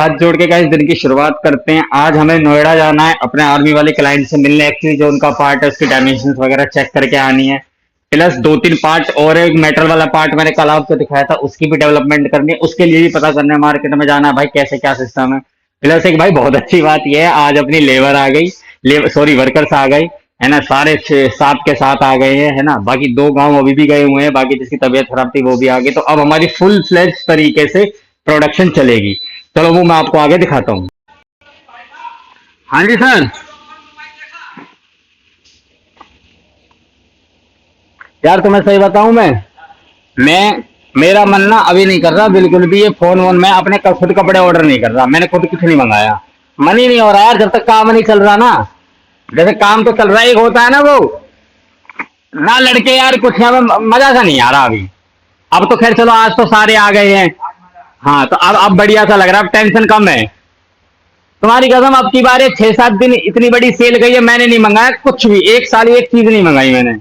हाथ जोड़ के गाइस दिन की शुरुआत करते हैं। आज हमें नोएडा जाना है अपने आर्मी वाले क्लाइंट से मिलने। एक्चुअली जो उनका पार्ट है उसकी डायमेंशन वगैरह चेक करके आनी है। प्लस दो तीन पार्ट और एक मेटल वाला पार्ट मैंने कल आपको दिखाया था, उसकी भी डेवलपमेंट करनी है। उसके लिए भी पता करना है, मार्केट में जाना है भाई कैसे क्या सिस्टम है। प्लस एक भाई बहुत अच्छी बात यह है, आज अपनी लेबर आ गई, लेबर सॉरी वर्कर्स आ गई है ना, सारे साथ के साथ आ गए हैं है ना। बाकी दो गांव अभी भी गए हुए हैं, बाकी जिसकी तबीयत खराब थी वो भी आ गई। तो अब हमारी फुल फ्लेज तरीके से प्रोडक्शन चलेगी। चलो वो मैं आपको आगे दिखाता हूँ। हाँ जी सर। यार तुम्हें सही बताऊं मैं मेरा मन ना अभी नहीं कर रहा बिल्कुल भी ये फोन वोन। मैं अपने खुद कपड़े ऑर्डर नहीं कर रहा, मैंने खुद कुछ नहीं मंगाया। मन ही नहीं हो रहा यार, जब तक काम नहीं चल रहा ना। जैसे काम तो चल रहा है, एक होता है ना वो ना लड़के यार, कुछ यहाँ में मजा सा नहीं आ रहा अभी। अब तो खैर चलो, आज तो सारे आ गए हैं। हाँ तो अब बढ़िया सा लग रहा है, अब टेंशन कम है। तुम्हारी कसम अब की बार 6-7 दिन इतनी बड़ी सेल गई है, मैंने नहीं मंगाया कुछ भी। एक साल एक चीज नहीं मंगाई मैंने।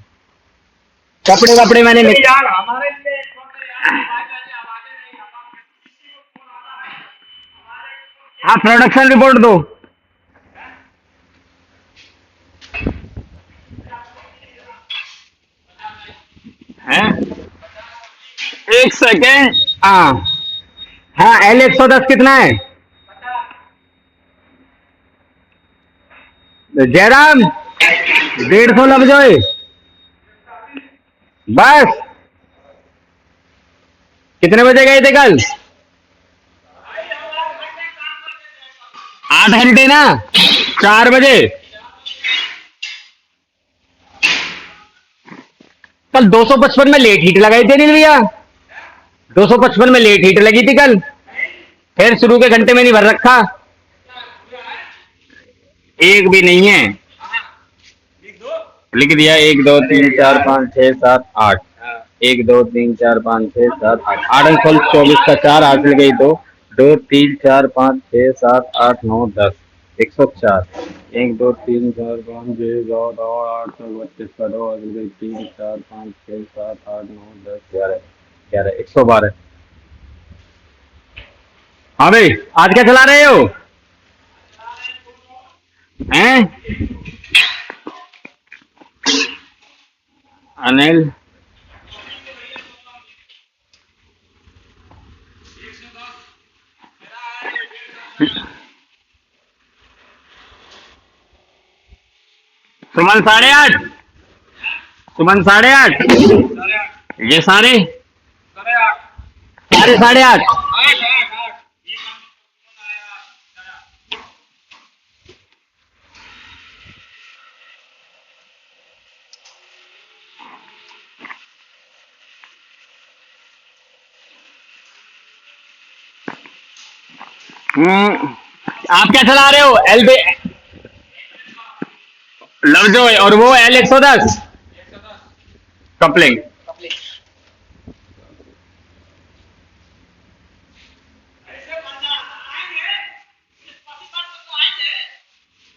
कपड़े कपड़े मैंने हाँ प्रोडक्शन रिपोर्ट दो। हैं? एक सेकेंड। हाँ हाँ, L110 कितना है? जयराम 150 लग जाए बस। कितने बजे गए थे कल? 8 घंटे ना, 4 बजे। कल 255 में लेट हीट लगाई थी नील भैया, 255 में लेट हीट लगी थी कल। फिर शुरू के घंटे में नहीं भर रखा, एक भी नहीं है। लिख दिया 1 2 3 4 5 6 7 8, 1 2 3 4 5 6 7 8, 8 24 का 4 हासिल गई। 2 2 3 4 5 6 7 8 9 10, 104। 1 2 3 4 5 6 7 8 9 32 का 2 हासिल गई। 3 4 5 6 7 8 9 10 11 11, 112। हाँ भाई, आज क्या चला रहे हो हैं? अनिल सुमन 8:30, सुमन 8:30, ये सारे सारे 8:30। आप क्या चला रहे हो? LB लवजॉय, और वो L110 कपलिंग।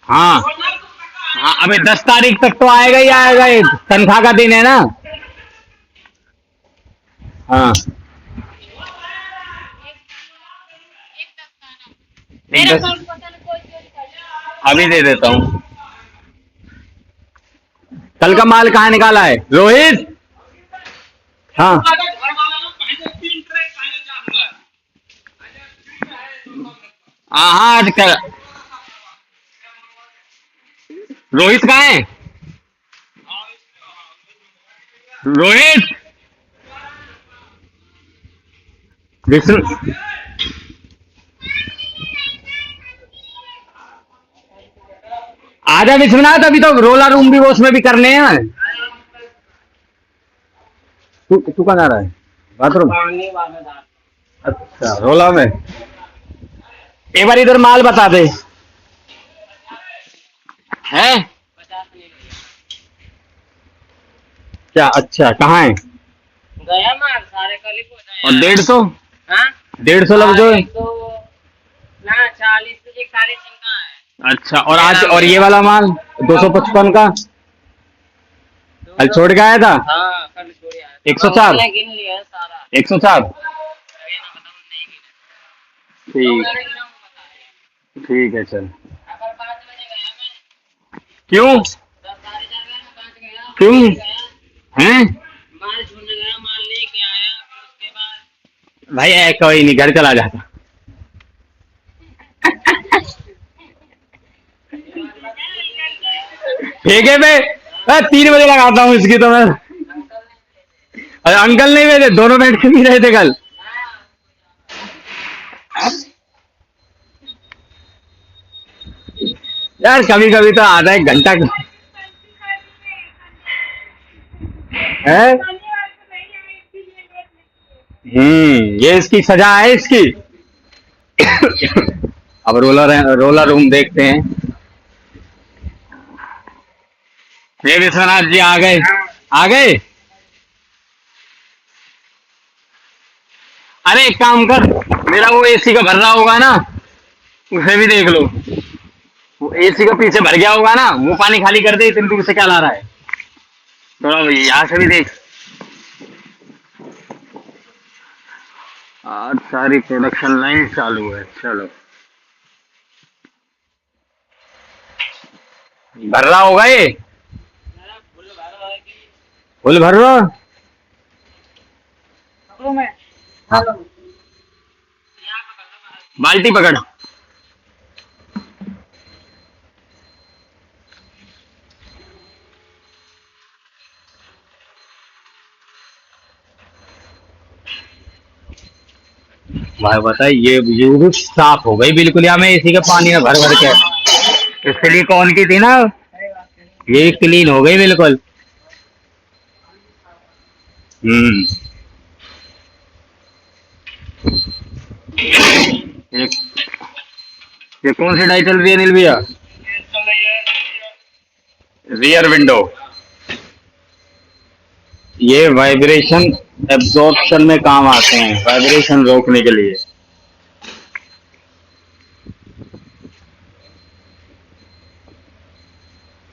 हाँ हाँ, अबे 10 तारीख तक तो आएगा ही आएगा, ये तनख्वाह का दिन है ना। हाँ एक 10 अभी दे देता हूँ। कल का माल कहाँ निकाला है रोहित? हाँ हाँ हाँ, आज कर। रोहित कहाँ है? रोहित विष्णु, आजा विश्वनाथ, अभी तो रोला रूम भी वो उसमें भी करने हैं। तू कहाँ जा रहा है? बाथरूम? अच्छा रोला में। एक बार इधर माल बता दे है क्या? अच्छा कहाँ है? गया माल सारे कल ही पहुंचा। और 150? हाँ 150 लग जो ना, 40 का है। अच्छा, और आज और ये वाला माल 255 का कल छोड़ के आया था। हाँ कल छोड़ आया। 104 गिन लिया सारा, 104 ठीक। ठीक है चल। क्यों? क्यों? हैं? भाई कोई नहीं, घर चला जाता। ठीक है मैं 3 बजे लगाता हूँ इसकी तो मैं। अरे अंकल नहीं, मेरे दोनों बैठ के पी रहे थे कल। यार कभी कभी तो आधा 1 घंटा है। ये इसकी सजा है इसकी। अब रोलर रोलर रूम देखते हैं। ये विश्वनाथ जी आ गए। आ गए। अरे एक काम कर, मेरा वो एसी का भर रहा होगा ना, उसे भी देख लो। वो एसी का पीछे भर गया होगा ना, वो पानी खाली कर दे। इतनी दूर से क्या ला रहा है? थोड़ा यहाँ से भी देख। आज सारी प्रोडक्शन लाइन चालू है। चलो, भर रहा होगा ये। फुल भर रहा। हाँ, बाल्टी पकड़। भाई बताइए, ये भी साफ हो गई बिल्कुल। यहाँ में एसी के पानी में भर भर के। इसलिए कौन की थी ना, ये क्लीन हो गई बिल्कुल। हम्म। ये, ये कौन सी डाई चल रही है नील भैया? Rear window. ये वाइब्रेशन एब्जॉर्प्शन में काम आते हैं, वाइब्रेशन रोकने के लिए।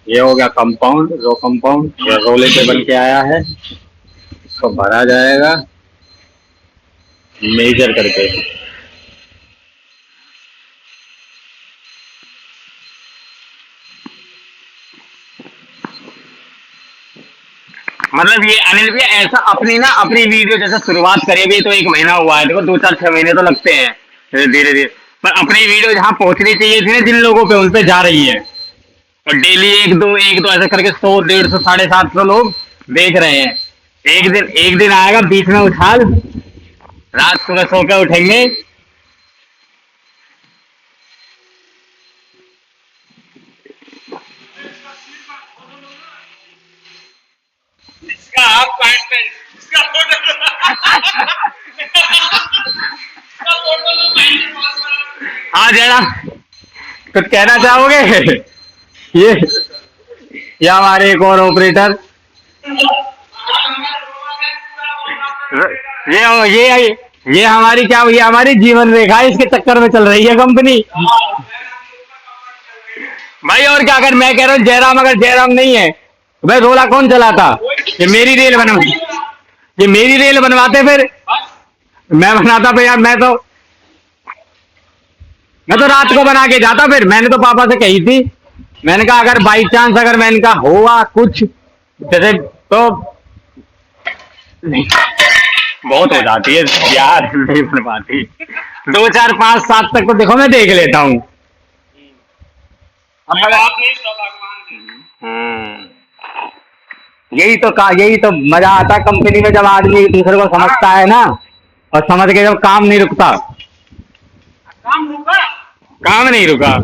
ये हो गया कंपाउंड, रो कंपाउंड। ये रोले से बन के आया है। इसको भरा जाएगा मेजर करके। मतलब ये अनिल भैया ऐसा अपनी ना, अपनी वीडियो जैसे शुरुआत करी भी तो 1 महीना हुआ है। देखो 2 4 6 महीने तो लगते हैं धीरे धीरे। पर अपनी वीडियो जहाँ पहुंचनी चाहिए थी ना जिन लोगों पे, उन पे जा रही है। और डेली एक दो ऐसे करके 100 150 750 लोग देख रहे हैं। एक दिन आएगा बीच में उछाल, रात सुबह सो के उठेंगे। इसका आप पॉइंट पे, इसका हाँ जयराम, कुछ कहना चाहोगे? ये ये हमारे एक और ऑपरेटर। ये हमारी क्या, ये हमारी जीवन रेखा है, इसके चक्कर में चल रही है कंपनी। भाई और क्या कर, मैं कह रहा हूँ जयराम, अगर जयराम नहीं है भाई रोला कौन चलाता? ये मेरी रेल बनवा, ये मेरी रेल बनवाते फिर। मैं बनाता फिर यार। मैं तो रात को बना के जाता। फिर मैंने तो पापा से कही थी, मैंने कहा अगर बाई चांस अगर मैंने कहा हुआ कुछ जैसे तो बहुत हो जाती है यार, नहीं बन पाती। 2 4 5 7 तक तो देखो मैं देख लेता हूँ। अब यही तो मजा आता है कंपनी में, जब आदमी एक दूसरे को समझता है ना, और समझ के जब काम नहीं रुकता। काम नहीं रुका।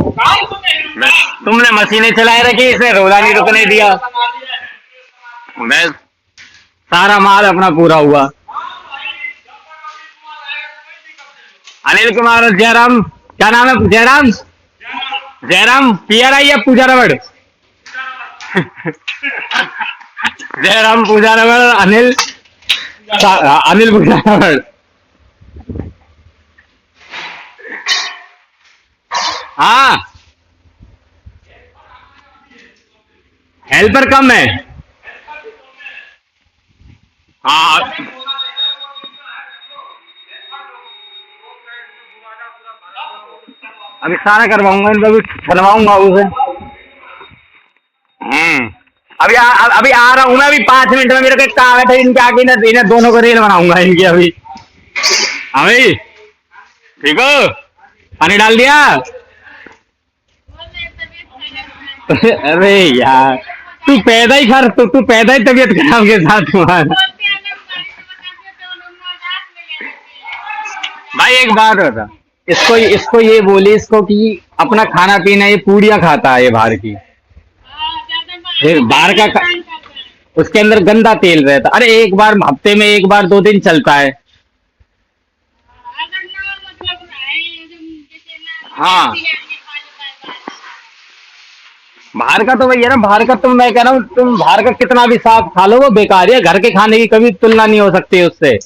तुमने मशीनें चलाए रखी, इसने रोला नहीं रुकने दिया। मैं सारा माल अपना पूरा हुआ। अनिल कुमार और जयराम, क्या नाम है जयराम? जयराम PRI या पूजा रबड़? जयराम पूजा रबड़, अनिल पूजा रबड़। हाँ, हेल्पर कम है। हाँ अभी सारा करवाऊंगा इनका भी, बनवाऊंगा उसे। अभी आ रहा हूँ मैं, अभी 5 मिनट में मेरे को एक काम है, इनके आगे इन्हें दोनों को रील बनाऊंगा इनकी अभी। अभी ठीक हो, पानी डाल दिया। अरे यार तू पैदा ही तबीयत खराब के साथ हुआ। भाई एक बात बता, इसको इसको ये बोली इसको कि अपना खाना पीना ये पूड़ियाँ खाता है ये बाहर की, फिर बाहर का उसके अंदर गंदा तेल रहता। अरे एक बार हफ्ते में एक बार 2 दिन चलता है। हाँ बाहर का तो वही है ना, बाहर का तुम, मैं कह रहा हूँ तुम बाहर का कितना भी साफ खा लो वो बेकार है, घर के खाने की कभी तुलना नहीं हो सकती उससे।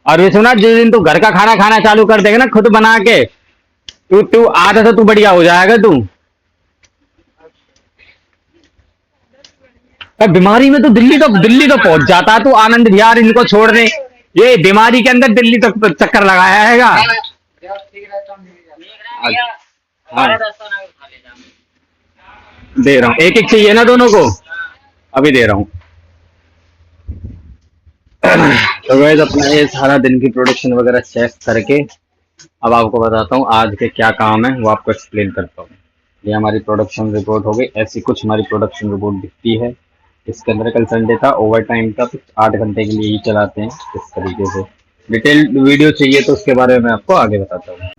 और भी सुना, जिस दिन तू घर का खाना खाना चालू कर देगा ना खुद बना के, तू तू आधा तो तू बढ़िया हो जाएगा तू। बीमारी में तो दिल्ली तो पहुंच जाता है तू, आनंद विहार इनको छोड़ने, ये बीमारी के अंदर दिल्ली तक तो चक्कर लगाया हैगा। हाँ दे रहा हूँ, एक एक चाहिए ना दोनों को, अभी दे रहा हूँ। तो गाइस अपना ये सारा दिन की प्रोडक्शन वगैरह चेक करके अब आपको बताता हूँ आज के क्या काम है, वो आपको एक्सप्लेन करता हूँ। ये हमारी प्रोडक्शन रिपोर्ट हो गई, ऐसी कुछ हमारी प्रोडक्शन रिपोर्ट दिखती है। इसके अंदर कल संडे था, ओवर टाइम था, तो 8 घंटे के लिए ही चलाते हैं इस तरीके से। डिटेल वीडियो चाहिए तो उसके बारे में आपको आगे बताता हूँ।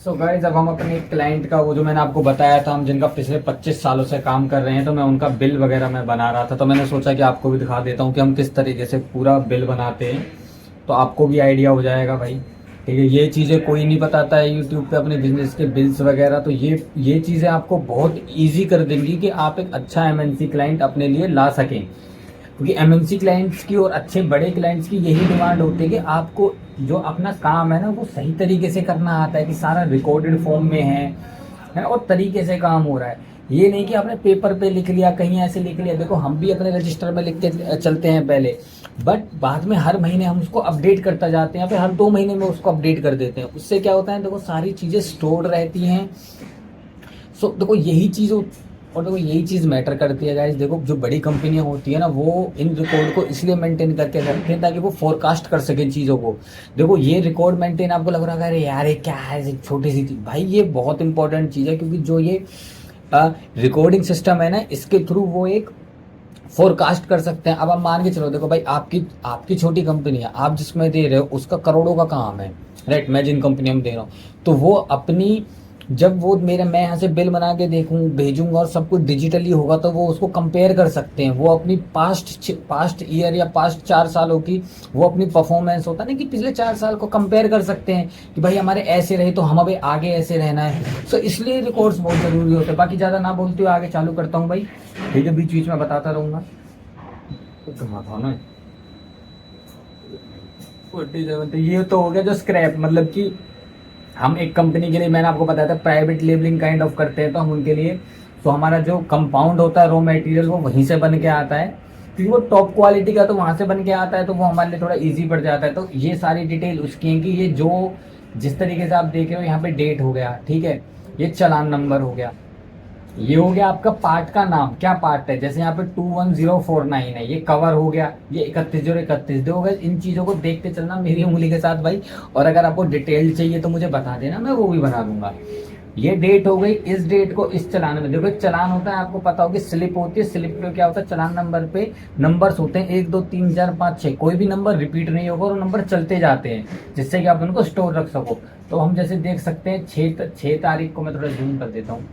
सो गाइस अब हम अपने क्लाइंट का, वो जो मैंने आपको बताया था हम जिनका पिछले 25 सालों से काम कर रहे हैं, तो मैं उनका बिल वगैरह मैं बना रहा था, तो मैंने सोचा कि आपको भी दिखा देता हूँ कि हम किस तरीके से पूरा बिल बनाते हैं, तो आपको भी आइडिया हो जाएगा भाई। ठीक है, ये चीज़ें कोई नहीं बताता है यूट्यूब पे अपने बिजनेस के बिल्स वगैरह, तो ये चीज़ें आपको बहुत ईजी कर देंगी कि आप एक अच्छा एमएनसी क्लाइंट अपने लिए ला सकें। क्योंकि एमएनसी क्लाइंट्स की और अच्छे बड़े क्लाइंट्स की यही डिमांड होती है कि आपको जो अपना काम है ना वो सही तरीके से करना आता है, कि सारा रिकॉर्डेड फॉर्म में है और तरीके से काम हो रहा है। ये नहीं कि आपने पेपर पे लिख लिया, कहीं ऐसे लिख लिया। देखो हम भी अपने रजिस्टर में लिख के चलते हैं पहले, बट बाद में हर महीने हम उसको अपडेट करता जाते हैं, फिर हर 2 महीने में उसको अपडेट कर देते हैं। उससे क्या होता है, देखो सारी चीज़ें स्टोर्ड रहती हैं। सो देखो यही चीज़, और देखो यही चीज़ मैटर करती है गाइस। देखो जो बड़ी कंपनियां होती है ना, वो इन रिकॉर्ड को इसलिए मेंटेन करके रखते हैं ताकि वो फोरकास्ट कर सकें चीज़ों को। देखो ये रिकॉर्ड मेंटेन, आपको लग रहा है अरे यार ये क्या है, छोटी सी चीज़, भाई ये बहुत इंपॉर्टेंट चीज़ है। क्योंकि जो ये रिकॉर्डिंग सिस्टम है ना, इसके थ्रू वो एक फोरकास्ट कर सकते हैं। अब आप मान के चलो, देखो भाई आपकी छोटी कंपनी है, आप जिसमें दे रहे हो उसका करोड़ों का काम है, राइट। मैं जिन कंपनी में दे रहा हूँ, तो वो अपनी, जब वो मैं यहाँ से बिल बना के भेजूंगा और सब कुछ डिजिटली होगा, तो वो उसको कंपेयर कर सकते हैं। वो अपनी पास्ट ईयर या पास्ट 4 सालों की वो अपनी परफॉर्मेंस होता है ना, कि पिछले 4 साल को कंपेयर कर सकते हैं कि भाई हमारे ऐसे रहे तो हम अभी आगे ऐसे रहना है। सो इसलिए रिकॉर्ड्स बहुत ज़रूरी होते हैं। बाकी ज़्यादा ना बोलते हुए आगे चालू करता हूँ भाई, ठीक है, बीच बीच में बताता रहूँगा। ये तो हो गया जो स्क्रैप, मतलब कि हम एक कंपनी के लिए, मैंने आपको बताया था प्राइवेट लेबलिंग काइंड ऑफ करते हैं, तो हम उनके लिए, तो हमारा जो कंपाउंड होता है रॉ मटेरियल वो वहीं से बन के आता है, क्योंकि वो टॉप क्वालिटी का तो वहाँ से बन के आता है, तो वो हमारे लिए थोड़ा इजी पड़ जाता है। तो ये सारी डिटेल उसकी है कि ये जो जिस तरीके से आप देख रहे हो यहाँ पे डेट हो गया, ठीक है, ये चालान नंबर हो गया, ये हो गया आपका पार्ट का नाम, क्या पार्ट है, जैसे यहाँ पे 21049 है, ये कवर हो गया, ये 31 हो गया। इन चीज़ों को देखते चलना मेरी उंगली के साथ भाई। और अगर आपको डिटेल चाहिए तो मुझे बता देना, मैं वो भी बना दूंगा। ये डेट हो गई, इस डेट को इस चालान में, देखो एक चालान होता है, आपको पता होगी स्लिप होती है, स्लिप पे क्या होता है, चालान नंबर पे नंबर्स होते हैं 1 2 3 4 5 6, कोई भी नंबर रिपीट नहीं होगा और नंबर चलते जाते हैं, जिससे कि आप उनको स्टोर रख सको। तो हम जैसे देख सकते हैं 6 तारीख को, मैं थोड़ा जूम कर देता हूँ,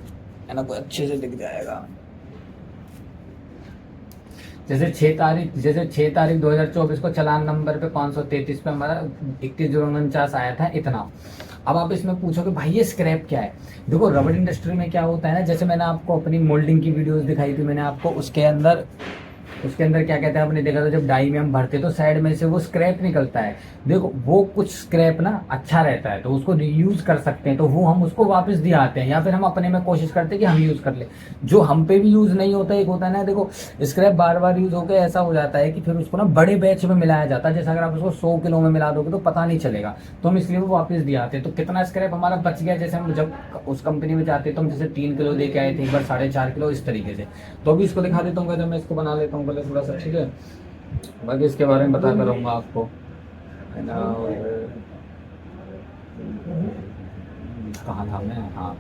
है ना, कोई अच्छे से दिख जाएगा। जैसे 6 तारीख 2024 को चालान नंबर पे 533 पे हमारा 21,049 आया था, इतना। अब आप इसमें पूछोगे भाई ये स्क्रैप क्या है। देखो रबड़ इंडस्ट्री में क्या होता है ना, जैसे मैंने आपको अपनी मोल्डिंग की वीडियोस दिखाई थी, मैंने आपको उसके अंदर उसके अंदर क्या कहते हैं, आपने देखा था जब डाई में हम भरते तो साइड में से वो स्क्रैप निकलता है। देखो वो कुछ स्क्रैप ना अच्छा रहता है तो उसको यूज कर सकते हैं, तो वो हम उसको वापस दिए आते हैं, या फिर हम अपने में कोशिश करते हैं कि हम यूज कर ले। जो हम पे भी यूज नहीं होता, एक होता है ना, देखो स्क्रैप बार बार यूज होकर ऐसा हो जाता है कि फिर उसको ना बड़े बैच में मिलाया जाता है, जैसे अगर आप उसको 100 किलो में मिला दोगे तो पता नहीं चलेगा, तो हम इसलिए वो वापस दिए आते हैं। तो कितना स्क्रैप हमारा बच गया, जैसे हम जब उस कंपनी में जाते तो हम जैसे 3 किलो दे के आए थे, एक बार 4.5 किलो इस तरीके से। तो अभी इसको दिखा देता हूँ जब मैं इसको बना लेता हूँ पहले थोड़ा सा, ठीक है। बाकी इसके बारे में बताता रहूँगा आपको, है ना। और कहाँ था मैं, हाँ,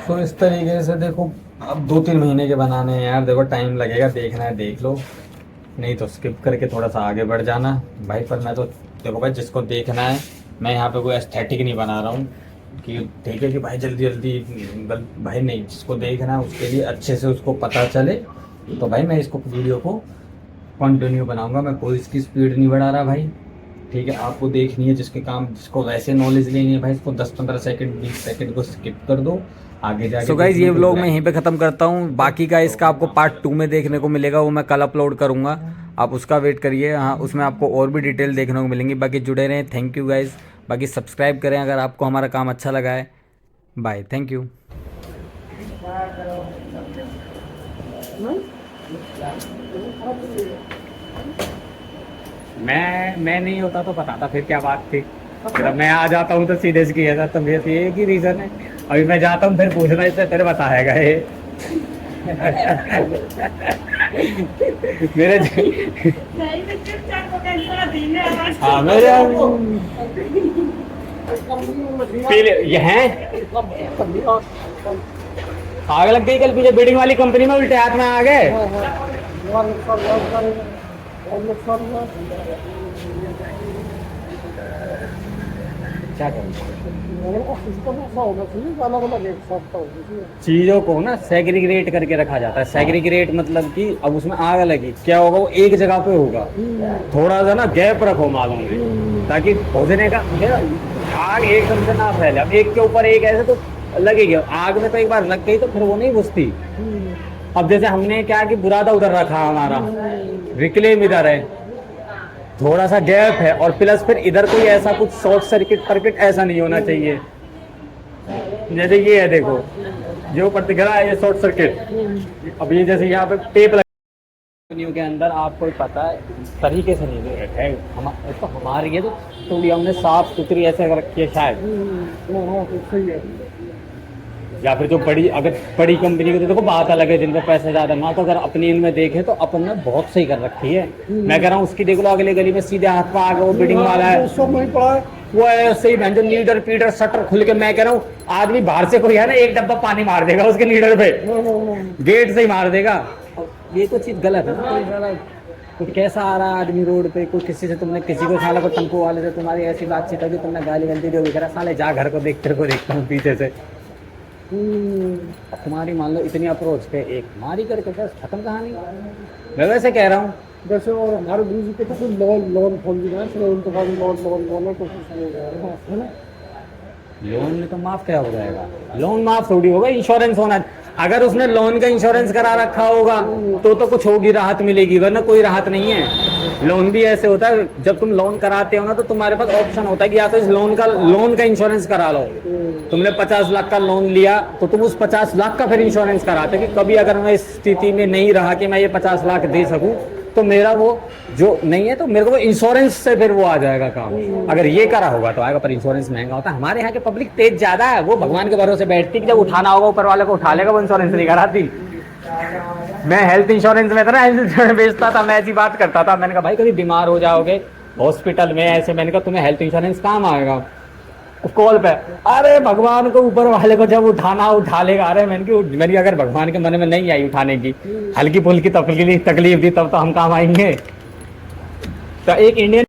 तो इस तरीके से देखो, अब 2-3 महीने के बनाने हैं यार, देखो टाइम लगेगा, देखना है देख लो, नहीं तो स्किप करके थोड़ा सा आगे बढ़ जाना भाई। पर मैं तो देखो भाई, जिसको देखना है, मैं यहाँ पे कोई एस्थेटिक नहीं बना रहा हूँ कि ठीक है कि भाई जल्दी जल्दी भाई नहीं, जिसको देखना है उसके लिए अच्छे से उसको पता चले, तो भाई मैं इसको वीडियो को कंटिन्यू बनाऊंगा, मैं कोई इसकी स्पीड नहीं बढ़ा रहा भाई, ठीक है। आपको देखनी है जिसके काम, जिसको वैसे नॉलेज लेनी है भाई, इसको 10-15 सेकंड 20 सेकंड को स्किप कर दो, आगे जाके। सो गाइस, ये व्लॉग मैं यहीं पे ख़त्म करता हूँ, बाकी का इसका आपको पार्ट 2 में देखने को मिलेगा, वो मैं कल अपलोड करूँगा, आप उसका वेट करिए। हाँ, उसमें आपको और भी डिटेल देखने को मिलेंगी। बाकी जुड़े रहें, थैंक यू गाइस। बाकी सब्सक्राइब करें अगर आपको हमारा काम अच्छा लगा है। Bye, thank you. मैं नहीं होता तो बताता फिर क्या बात थी, फिर अब मैं आ जाता हूँ तो सीधे से किया था, तो ये एक ही रीज़न है। अभी मैं जाता हूँ फिर पूछना, इससे तेरे बताएगा ये मेरे हाँ मेरे ये हैं आग लग गई कल पीछे बिल्डिंग वाली कंपनी में, उल्टे हाथ में आ गए। क्या चीजों को ना सेग्रीगेट करके रखा जाता है। सेग्रीगेट मतलब कि अब उसमें आग लगी, क्या होगा, वो एक जगह पे होगा, थोड़ा सा ना गैप रखो मालूम है, ताकि भोजने का आग एकदम से ना फैले। अब एक के ऊपर एक ऐसे तो लगेगी, आग में तो एक बार लग गई तो फिर वो नहीं बुझती। अब जैसे हमने क्या कि बुरादा उधर रखा, हमारा रिक्लेम इधर है, थोड़ा सा गैप है, और प्लस फिर इधर कोई ऐसा कुछ शॉर्ट सर्किट ऐसा नहीं होना चाहिए। जैसे ये है देखो, जो ऊपर दिख रहा है ये शॉर्ट सर्किट, अब ये जैसे यहाँ पे टेप कंपनियों के अंदर आपको पता है तरीके से नहीं है तो हमारी है तो थोड़ी हमने साफ सुथरी ऐसे कर रखी है शायद, सही है। या फिर जो बड़ी अगर बड़ी कंपनी की तो देखो बात अलग है, जिनका पैसा ज़्यादा ना, तो अगर अपनी इनमें देखें तो अपन ने बहुत सही कर रखी है। मैं कह रहा हूँ उसकी देख लो अगले गली में सीधे हाथ पर आगे वो बिल्डिंग वाला है, सब वहीं पड़ा है। वो ऐसे ही जो लीडर पीटर शटर खुल के, मैं कह रहा हूँ आदमी बाहर से कोई है ना एक डब्बा पानी मार देगा उसके लीडर पे, गेट से ही मार देगा। ये तो चीज गलत है ना। कुछ कैसा आ रहा है आदमी रोड पे, कोई किसी से तुमने किसी को साला को टेम्पो वाले से तुम्हारी ऐसी बातचीत होगी, तुमने गाली गलती दी होगी, साले जा घर को देख, तेरे को देखता हूँ पीछे से। तुम्हारी मान लो इतनी अप्रोच पे एक मारी करके बस खत्म कहानी। मैं वैसे कह रहा हूँ जैसे और हमारे गुरु जी के तो लोन खोल दिया है, उनके पास लोन तो कुछ नहीं है ना। लोन में तो माफ क्या हो जाएगा, लोन माफ थोड़ी होगा, इंश्योरेंस होना। अगर उसने लोन का इंश्योरेंस करा रखा होगा तो कुछ होगी, राहत मिलेगी, वरना कोई राहत नहीं है। लोन भी ऐसे होता है, जब तुम लोन कराते हो ना तो तुम्हारे पास ऑप्शन होता है कि या तो इस लोन का इंश्योरेंस करा लो। तुमने 50 लाख का लोन लिया तो तुम उस 50 लाख का फिर इंश्योरेंस कराते कि कभी अगर मैं इस स्थिति में नहीं रहा कि मैं ये 50 लाख दे सकूं तो मेरा वो जो नहीं है तो मेरे को वो इंश्योरेंस से फिर वो आ जाएगा काम। अगर ये करा होगा तो आएगा, पर इंश्योरेंस महंगा होता है। हमारे यहाँ के पब्लिक तेज ज्यादा है, वो भगवान के भरोसे बैठती कि जब उठाना होगा ऊपर वाले को उठा लेगा, वो इंश्योरेंस नहीं कराती। मैं हेल्थ इंश्योरेंस में था ना, हेल्थ इंश्योरेंस बेचता था, मैं ऐसी बात करता था। मैंने कहा भाई कभी बीमार हो जाओगे हॉस्पिटल में ऐसे, मैंने कहा तुम्हें हेल्थ इंश्योरेंस काम आएगा। कॉल पे अरे भगवान को ऊपर वाले को जब उठाना उठा लेगा। अरे मैंने अगर भगवान के मन में नहीं आई उठाने की, हल्की फुल्की तकलीफ दी तब तो हम काम आएंगे। तो एक इंडियन